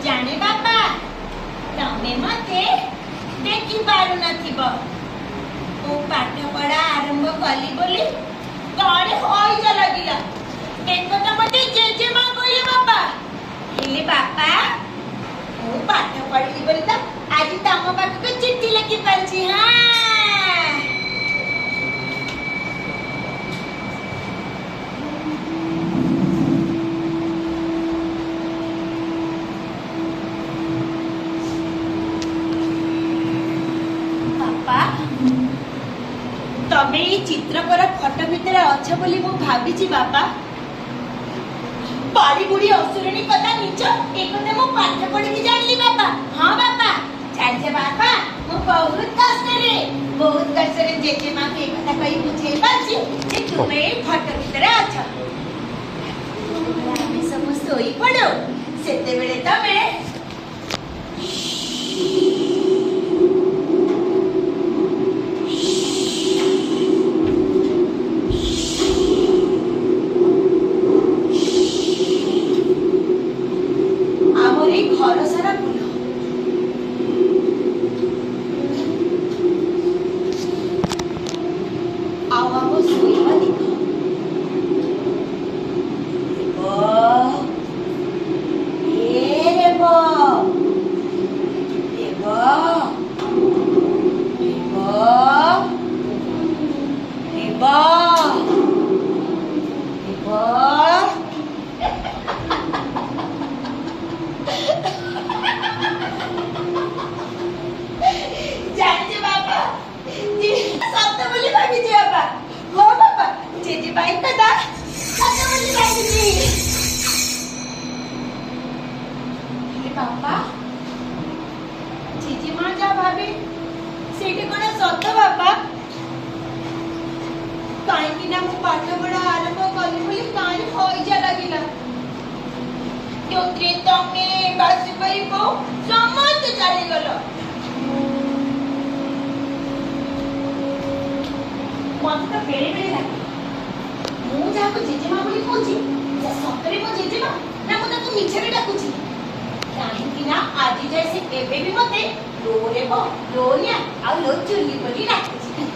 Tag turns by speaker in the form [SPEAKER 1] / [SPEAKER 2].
[SPEAKER 1] जाने बापा तमे मते देखी पारु नथिब मु पाठ पढ़ा आरंभ कली बोली तोरे होई जा लागिला देखो तो मते जेजे मां बोले बापा हेले बापा मु पाठ पढ़ली बोली त आज तम पाखक चिट्ठी लिखि पारछि हां तमे चित्रकर फटो भितर अच्छ बोली मु भाभी बापा बड़ी बुढ़ी असुरणी कथा निच एक मु पाठ पढ़ी की जानली बापा हां बापा जानिछे बापा मु बहुत कष्ट रे जेजे मां के कथा कही बुझे पाछि जे तुमे फटो भितर अछ आमे सब सोई पड़ो सेते बेले तमे घर सारा फूल आओ सोईबा देख बापा जीजी मां जा भाभी सेठी कोन सत बापा काई कि ना मु पाठ पढ़ा आरंभ कली बोली काई होई जा लागिला योत्रे तमे बासी पई को समस्त चली गलो मत तो बेरे बेरे लागे मु जा को जीजी मां बोली कोची जे सतरे मो जीजी मां ना मु ताको मिछरे डाकुची काहेकि ना आज जैसे केबे भी मते लो रे बो लो न्या आ लो चुली बोली डाकुची